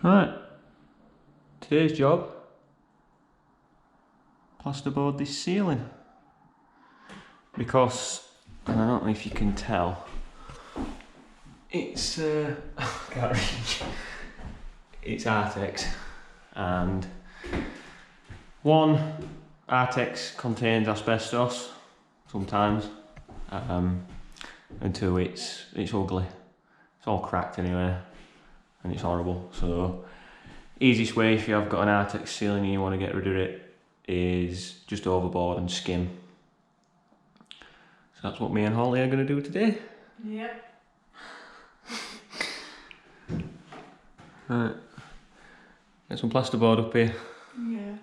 Right, today's job, plasterboard this ceiling, because, and I don't know if you can tell, it's, I can't reach, it's Artex, and one, Artex contains asbestos, sometimes, and two, it's ugly, it's all cracked anyway. And it's horrible. So easiest way if you have got an Artex ceiling and you want to get rid of it is just overboard and skim. So that's what me and Holly are going to do today. Yep. Right, get some plasterboard up here. Yeah.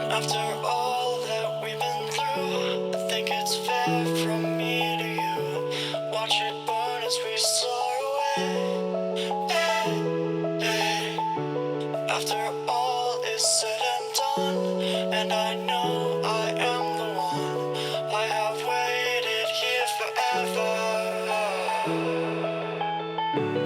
After all that we've been through, I think it's fair from me to you. Watch it burn as we soar away. Hey, hey. After all is said and done, and I know I am the one, I have waited here forever.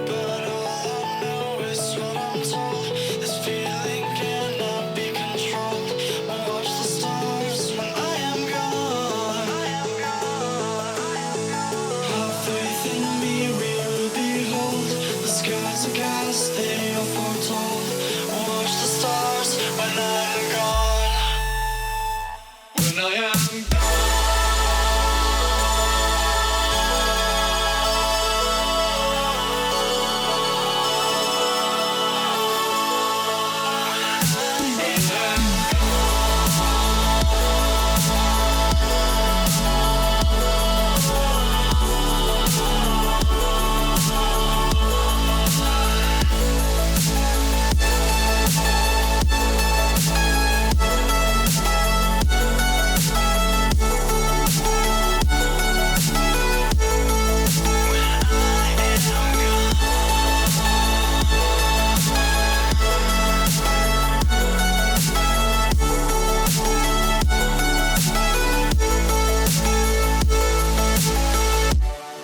But all I know is what I'm told. This feeling cannot be controlled. Watch the stars when I am gone. Have faith in me, we will behold. The skies are cast, they are foretold. Watch the stars when I'm gone. When I am gone.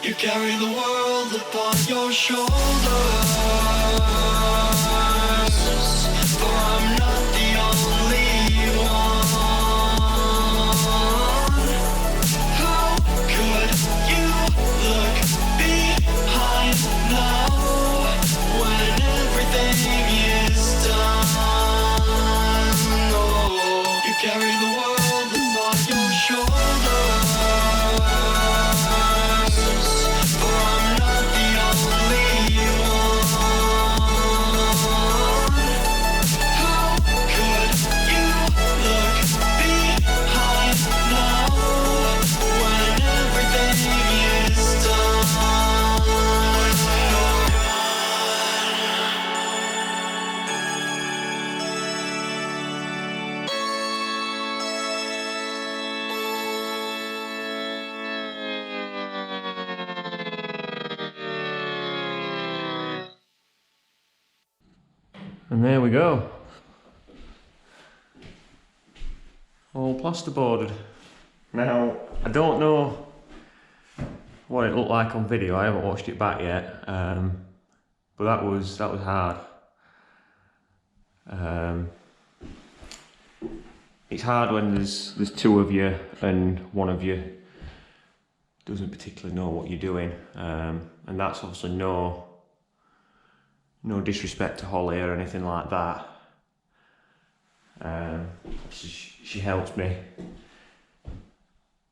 You carry the world upon your shoulders, for I'm not the only one. How could you look behind now when everything is done? Oh, you carry the world upon your shoulders. And there we go. All plasterboarded. Now, I don't know what it looked like on video. I haven't watched it back yet, but that was hard. It's hard when there's two of you and one of you doesn't particularly know what you're doing, and that's obviously no disrespect to Holly or anything like that. She helps me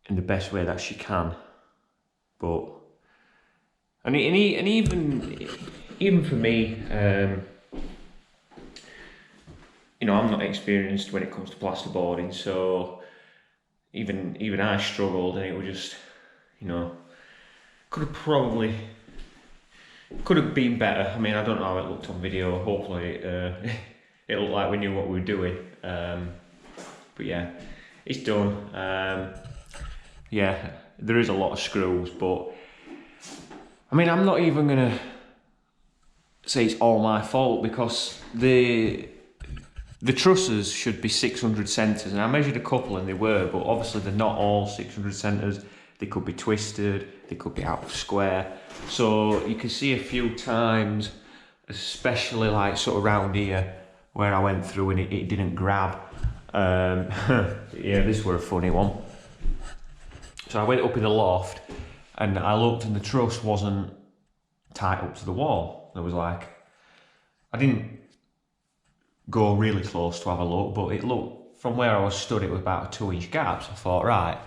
in the best way that she can, but and even for me, you know, I'm not experienced when it comes to plasterboarding, so even I struggled, and it was just, you know, could have been better. I mean, I don't know how it looked on video. Hopefully it looked like we knew what we were doing, but yeah, it's done. Yeah, there is a lot of screws, but I mean, I'm not even gonna say it's all my fault, because the trusses should be 600 centres, and I measured a couple and they were, but obviously they're not all 600 centres. They could be twisted, they could be out of square. So you can see a few times, especially like sort of around here, where I went through and it didn't grab. Yeah, this were a funny one. So I went up in the loft and I looked, and the truss wasn't tight up to the wall. There was like, I didn't go really close to have a look, but it looked, from where I was stood, it was about a 2-inch gap. So I thought, right,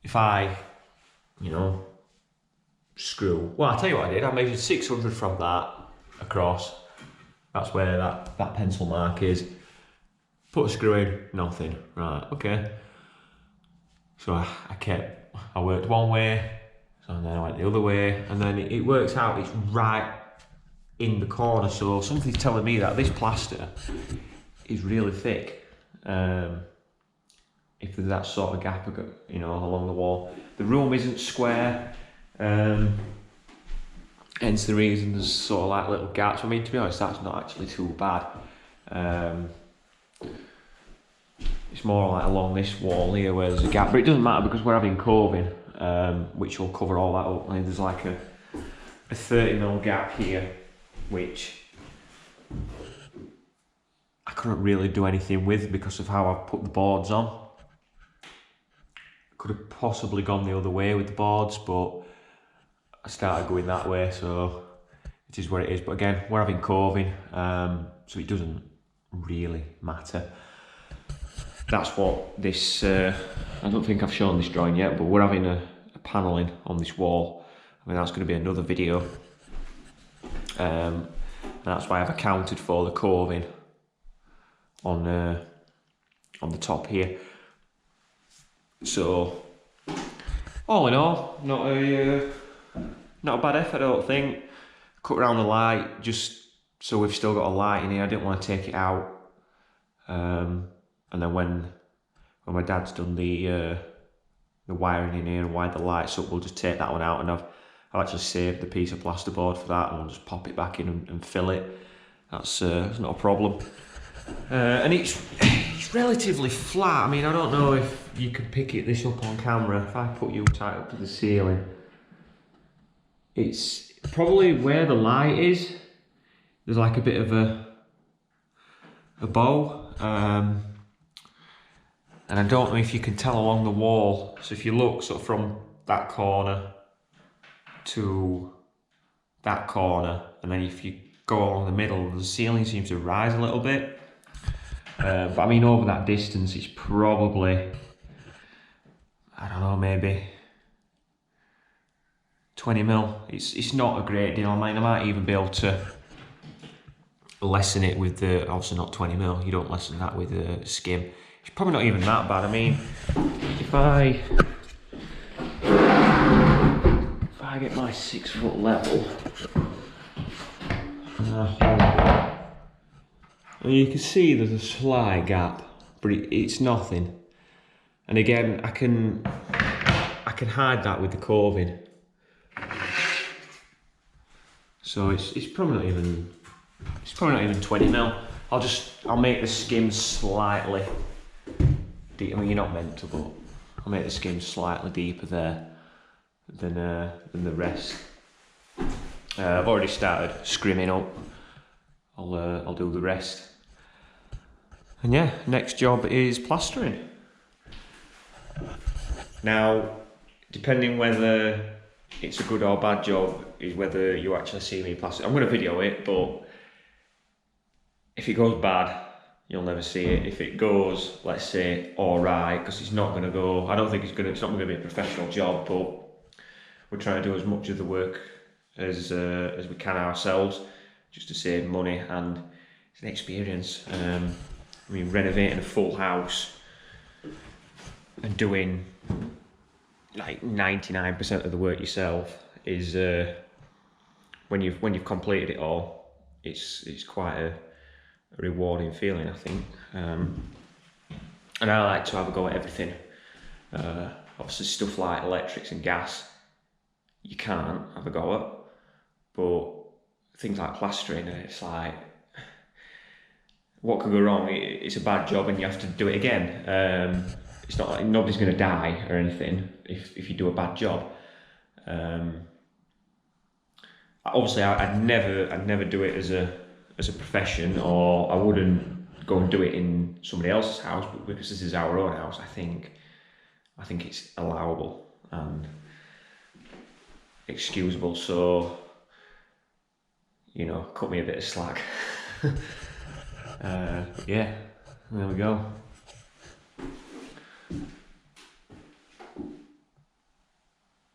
if I, you know, screw, well, I'll tell you what I did. I measured 600 from that across. That's where that pencil mark is. Put a screw in, nothing. Right, okay. So I worked one way, so then I went the other way, and then it works out, it's right in the corner. So something's telling me that this plaster is really thick. If there's that sort of gap, you know, along the wall. The room isn't square, hence the reason there's sort of like little gaps. I mean, to be honest, that's not actually too bad. It's more like along this wall here where there's a gap, but it doesn't matter because we're having coving, which will cover all that up. I mean, there's like a 30mm gap here, which I couldn't really do anything with because of how I've put the boards on. Could have possibly gone the other way with the boards, but I started going that way, so it is what it is. But again, we're having coving, so it doesn't really matter. That's what this, I don't think I've shown this drawing yet, but we're having a panelling on this wall. I mean, that's going to be another video. That's why I've accounted for the coving on the top here. So, all in all, not a bad effort, I don't think. Cut around the light just so we've still got a light in here. I didn't want to take it out. And then when my dad's done the wiring in here and wired the lights up, we'll just take that one out, and I've actually saved the piece of plasterboard for that, and we'll just pop it back in and fill it. That's not a problem. And it's relatively flat. I mean, I don't know if you can pick this up on camera. If I put you tight up to the ceiling, it's probably where the light is. There's like a bit of a bow. And I don't know if you can tell along the wall. So if you look sort of from that corner to that corner, and then if you go along the middle, the ceiling seems to rise a little bit. But I mean, over that distance, it's probably, I don't know, maybe 20mm. It's not a great deal. I mean, I might even be able to lessen it with the, obviously not 20mm. You don't lessen that with a skim. It's probably not even that bad. I mean, if I get my 6-foot level, and you can see there's a slight gap, but it's nothing. And again, I can hide that with the coving. So it's probably not even It's probably not even 20 mil. I'll make the skim slightly deep. I mean, you're not meant to, but I'll make the skim slightly deeper there than the rest. I've already started scrimming up. I'll do the rest. And yeah, next job is plastering. Now, depending whether it's a good or bad job is whether you actually see me plaster. I'm going to video it, but if it goes bad, you'll never see it. If it goes, let's say, alright, because it's not going to go, I don't think it's not going to be a professional job, but we're trying to do as much of the work as we can ourselves, just to save money, and it's an experience. I mean, renovating a full house and doing like 99% of the work yourself is when you've completed it all, it's quite a rewarding feeling, I think. And I like to have a go at everything. Obviously, stuff like electrics and gas, you can't have a go at, but things like plastering, it's like, what could go wrong? It's a bad job and you have to do it again. It's not like nobody's going to die or anything if you do a bad job. Obviously, I'd never do it as a profession, or I wouldn't go and do it in somebody else's house. But because this is our own house, I think it's allowable and excusable. So, you know, cut me a bit of slack. Yeah, there we go.